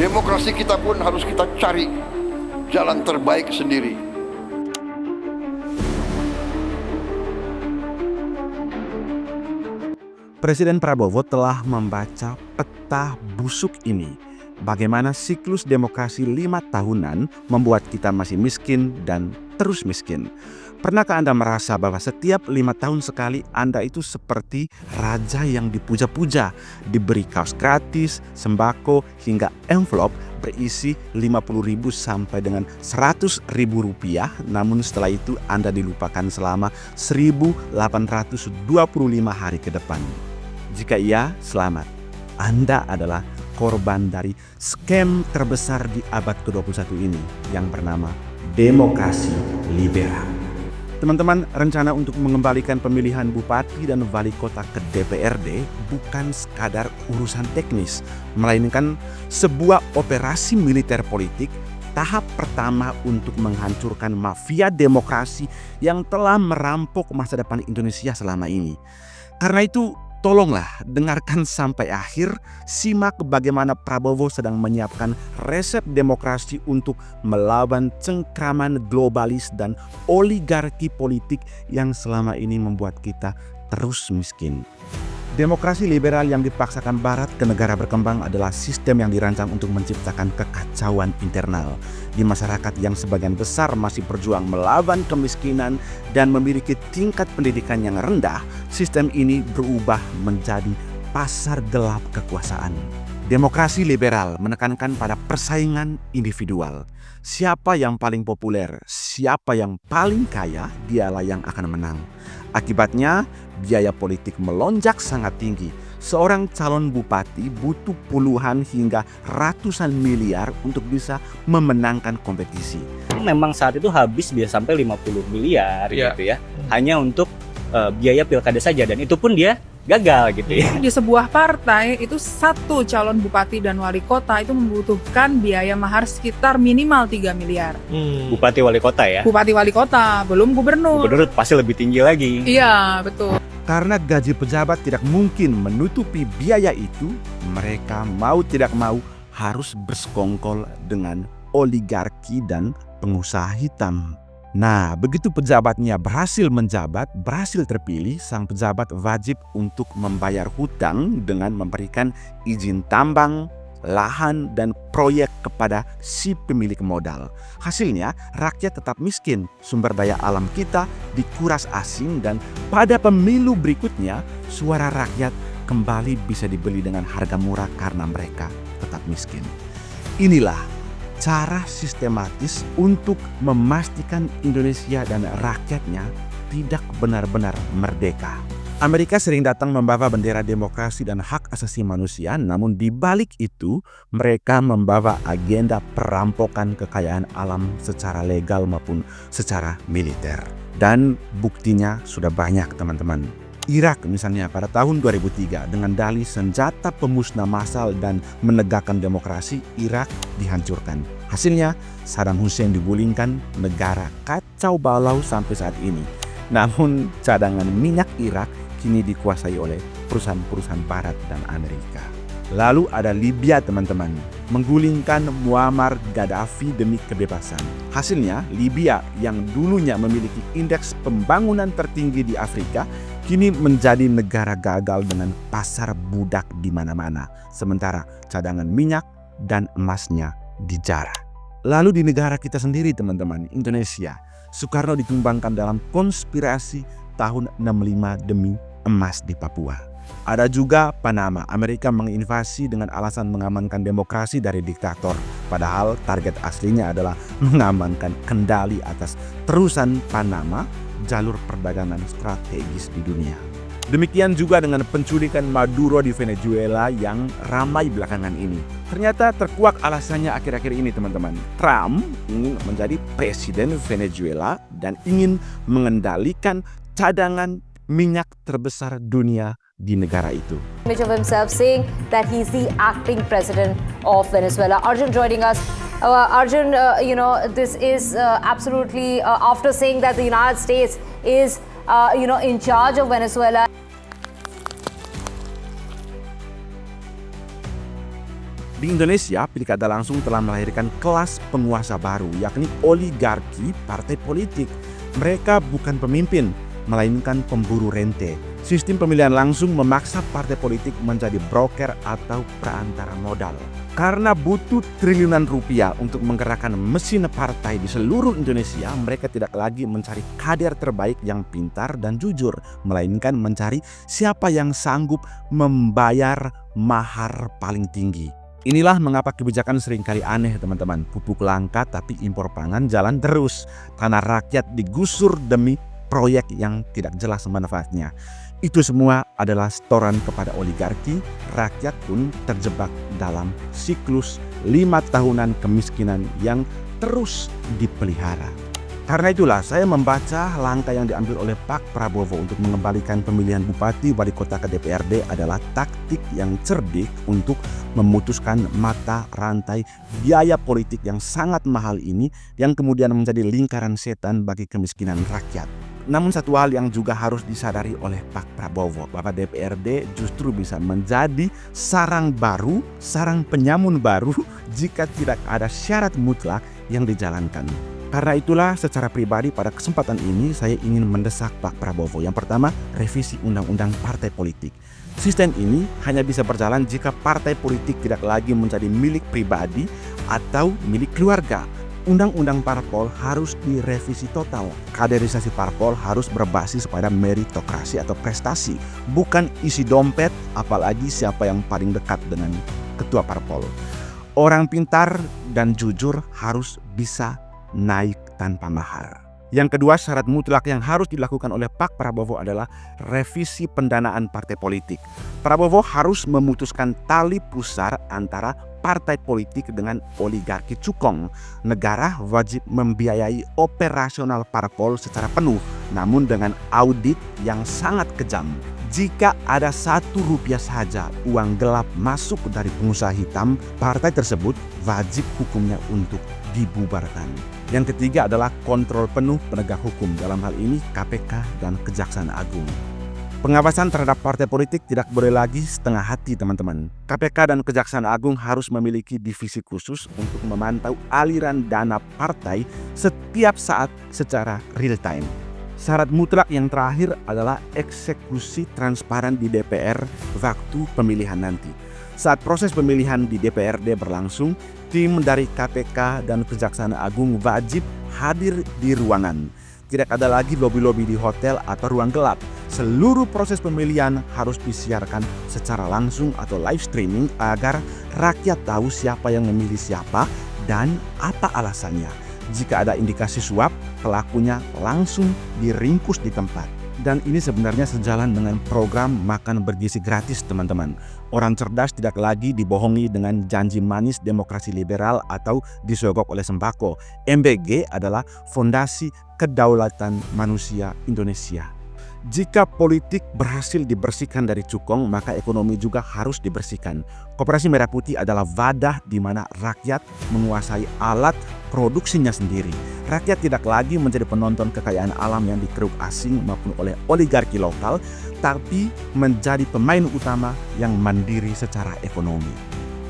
Demokrasi kita pun harus kita cari jalan terbaik sendiri. Presiden Prabowo telah membaca peta busuk ini. Bagaimana siklus demokrasi 5 tahunan membuat kita masih miskin dan terus miskin. Pernahkah Anda merasa bahwa setiap 5 tahun sekali Anda itu seperti raja yang dipuja-puja, diberi kaos gratis, sembako, hingga envelope berisi 50.000 sampai dengan 100.000 rupiah, namun setelah itu Anda dilupakan selama 1825 hari ke depan? Jika iya, selamat. Anda adalah korban dari scam terbesar di abad ke-21 ini yang bernama demokrasi liberal. Teman-teman, rencana untuk mengembalikan pemilihan bupati dan wali kota ke DPRD bukan sekadar urusan teknis, melainkan sebuah operasi militer politik tahap pertama untuk menghancurkan mafia demokrasi yang telah merampok masa depan Indonesia selama ini. Karena itu, tolonglah dengarkan sampai akhir, simak bagaimana Prabowo sedang menyiapkan resep demokrasi untuk melawan cengkraman globalis dan oligarki politik yang selama ini membuat kita terus miskin. Demokrasi liberal yang dipaksakan Barat ke negara berkembang adalah sistem yang dirancang untuk menciptakan kekacauan internal di masyarakat yang sebagian besar masih berjuang melawan kemiskinan dan memiliki tingkat pendidikan yang rendah. Sistem ini berubah menjadi pasar gelap kekuasaan. Demokrasi liberal menekankan pada persaingan individual. Siapa yang paling populer, siapa yang paling kaya, dialah yang akan menang. Akibatnya, biaya politik melonjak sangat tinggi. Seorang calon bupati butuh puluhan hingga ratusan miliar untuk bisa memenangkan kompetisi. Memang saat itu habis bisa sampai 50 miliar gitu ya. Hanya untuk biaya pilkada saja, dan itu pun dia gagal gitu ya. Di sebuah partai itu satu calon bupati dan wali kota itu membutuhkan biaya mahar sekitar minimal 3 miliar. Bupati wali kota ya. Bupati wali kota, belum gubernur. Gubernur pasti lebih tinggi lagi. Iya, betul. Karena gaji pejabat tidak mungkin menutupi biaya itu, mereka mau tidak mau harus bersekongkol dengan oligarki dan pengusaha hitam. Nah, begitu pejabatnya berhasil menjabat, berhasil terpilih, sang pejabat wajib untuk membayar hutang dengan memberikan izin tambang, lahan, dan proyek kepada si pemilik modal. Hasilnya, rakyat tetap miskin, sumber daya alam kita dikuras asing, dan pada pemilu berikutnya, suara rakyat kembali bisa dibeli dengan harga murah karena mereka tetap miskin. Inilah cara sistematis untuk memastikan Indonesia dan rakyatnya tidak benar-benar merdeka. Amerika sering datang membawa bendera demokrasi dan hak asasi manusia, namun di balik itu mereka membawa agenda perampokan kekayaan alam secara legal maupun secara militer. Dan buktinya sudah banyak, teman-teman. Irak misalnya pada tahun 2003 dengan dalih senjata pemusnah massal dan menegakkan demokrasi, Irak dihancurkan. Hasilnya Saddam Hussein digulingkan, negara kacau balau sampai saat ini. Namun cadangan minyak Irak kini dikuasai oleh perusahaan-perusahaan Barat dan Amerika. Lalu ada Libya, teman-teman, menggulingkan Muammar Gaddafi demi kebebasan. Hasilnya Libya yang dulunya memiliki indeks pembangunan tertinggi di Afrika kini menjadi negara gagal dengan pasar budak di mana-mana, sementara cadangan minyak dan emasnya dijarah. Lalu di negara kita sendiri, teman-teman, Indonesia, Soekarno ditumbangkan dalam konspirasi tahun 65 demi emas di Papua. Ada juga Panama. Amerika menginvasi dengan alasan mengamankan demokrasi dari diktator, padahal target aslinya adalah mengamankan kendali atas terusan Panama, jalur perdagangan strategis di dunia. Demikian juga dengan penculikan Maduro di Venezuela yang ramai belakangan ini. Ternyata terkuak alasannya akhir-akhir ini, teman-teman. Trump ingin menjadi presiden Venezuela dan ingin mengendalikan cadangan minyak terbesar dunia di negara itu. Image of himself saying that he's the acting president of Venezuela. Arjun joining us. Arjun, this is absolutely after saying that the United States is, in charge of Venezuela. Di Indonesia, pilkada langsung telah melahirkan kelas penguasa baru, yakni oligarki partai politik. Mereka bukan pemimpin, melainkan pemburu rente. Sistem pemilihan langsung memaksa partai politik menjadi broker atau perantara modal. Karena butuh triliunan rupiah untuk menggerakkan mesin partai di seluruh Indonesia, mereka tidak lagi mencari kader terbaik yang pintar dan jujur, melainkan mencari siapa yang sanggup membayar mahar paling tinggi. Inilah mengapa kebijakan seringkali aneh, teman-teman. Pupuk langka tapi impor pangan jalan terus. Tanah rakyat digusur demi proyek yang tidak jelas manfaatnya. Itu semua adalah setoran kepada oligarki. Rakyat pun terjebak dalam siklus 5 tahunan kemiskinan yang terus dipelihara. Karena itulah saya membaca langkah yang diambil oleh Pak Prabowo untuk mengembalikan pemilihan bupati wali kota ke DPRD adalah taktik yang cerdik untuk memutuskan mata rantai biaya politik yang sangat mahal ini yang kemudian menjadi lingkaran setan bagi kemiskinan rakyat. Namun satu hal yang juga harus disadari oleh Pak Prabowo, bahwa DPRD justru bisa menjadi sarang baru, sarang penyamun baru jika tidak ada syarat mutlak yang dijalankan. Karena itulah secara pribadi pada kesempatan ini saya ingin mendesak Pak Prabowo. Yang pertama, revisi undang-undang partai politik. Sistem ini hanya bisa berjalan jika partai politik tidak lagi menjadi milik pribadi atau milik keluarga. Undang-undang parpol harus direvisi total. Kaderisasi parpol harus berbasis pada meritokrasi atau prestasi, bukan isi dompet, apalagi siapa yang paling dekat dengan ketua parpol. Orang pintar dan jujur harus bisa naik tanpa mahar. Yang kedua, syarat mutlak yang harus dilakukan oleh Pak Prabowo adalah revisi pendanaan partai politik. Prabowo harus memutuskan tali pusar antara partai politik dengan oligarki cukong. Negara wajib membiayai operasional parpol secara penuh, namun dengan audit yang sangat kejam. Jika ada Rp1 saja uang gelap masuk dari pengusaha hitam, partai tersebut wajib hukumnya untuk dibubarkan. Yang ketiga adalah kontrol penuh penegak hukum, dalam hal ini KPK dan Kejaksaan Agung. Pengawasan terhadap partai politik tidak boleh lagi setengah hati, teman-teman. KPK dan Kejaksaan Agung harus memiliki divisi khusus untuk memantau aliran dana partai setiap saat secara real time. Syarat mutlak yang terakhir adalah eksekusi transparan di DPR waktu pemilihan nanti. Saat proses pemilihan di DPRD berlangsung, tim dari KPK dan Kejaksaan Agung wajib hadir di ruangan. Tidak ada lagi lobi-lobi di hotel atau ruang gelap. Seluruh proses pemilihan harus disiarkan secara langsung atau live streaming agar rakyat tahu siapa yang memilih siapa dan apa alasannya. Jika ada indikasi suap, pelakunya langsung diringkus di tempat. Dan ini sebenarnya sejalan dengan program makan bergizi gratis, teman-teman. Orang cerdas tidak lagi dibohongi dengan janji manis demokrasi liberal atau disogok oleh sembako. MBG adalah fondasi kedaulatan manusia Indonesia. Jika politik berhasil dibersihkan dari cukong, maka ekonomi juga harus dibersihkan. Koperasi Merah Putih adalah wadah di mana rakyat menguasai alat produksinya sendiri. Rakyat tidak lagi menjadi penonton kekayaan alam yang dikeruk asing maupun oleh oligarki lokal, tapi menjadi pemain utama yang mandiri secara ekonomi.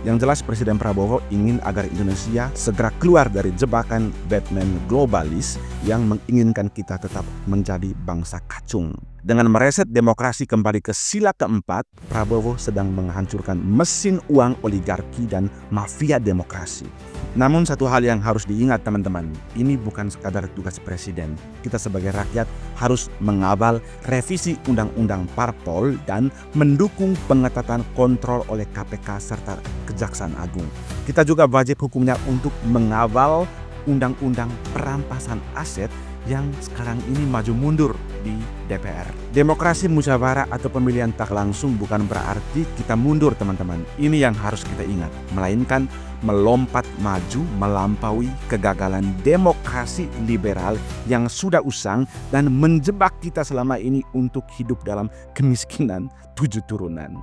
Yang jelas Presiden Prabowo ingin agar Indonesia segera keluar dari jebakan Batman globalis yang menginginkan kita tetap menjadi bangsa kacung. Dengan mereset demokrasi kembali ke sila keempat, Prabowo sedang menghancurkan mesin uang oligarki dan mafia demokrasi. Namun satu hal yang harus diingat, teman-teman, ini bukan sekadar tugas presiden. Kita sebagai rakyat harus mengawal revisi undang-undang parpol dan mendukung pengetatan kontrol oleh KPK serta Kejaksaan Agung. Kita juga wajib hukumnya untuk mengawal undang-undang perampasan aset yang sekarang ini maju mundur di DPR. Demokrasi musyawarah atau pemilihan tak langsung bukan berarti kita mundur, teman-teman. Ini yang harus kita ingat, melainkan melompat maju melampaui kegagalan demokrasi liberal yang sudah usang dan menjebak kita selama ini untuk hidup dalam kemiskinan 7 turunan.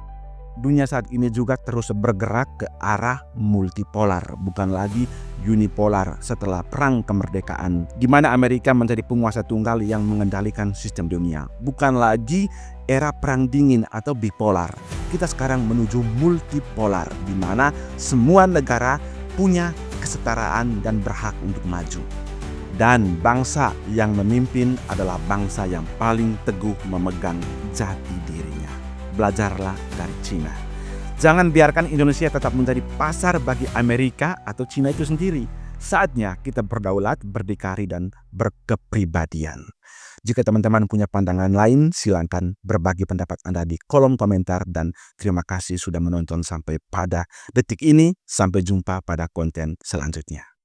dunia saat ini juga terus bergerak ke arah multipolar, bukan lagi unipolar setelah perang kemerdekaan, di mana Amerika menjadi penguasa tunggal yang mengendalikan sistem dunia. Bukan lagi era perang dingin atau bipolar. Kita sekarang menuju multipolar, di mana semua negara punya kesetaraan dan berhak untuk maju. Dan bangsa yang memimpin adalah bangsa yang paling teguh memegang jati dirinya. Belajarlah dari Cina. Jangan biarkan Indonesia tetap menjadi pasar bagi Amerika atau Cina itu sendiri. Saatnya kita berdaulat, berdikari, dan berkepribadian. Jika teman-teman punya pandangan lain, silakan berbagi pendapat Anda di kolom komentar. Dan terima kasih sudah menonton sampai pada detik ini. Sampai jumpa pada konten selanjutnya.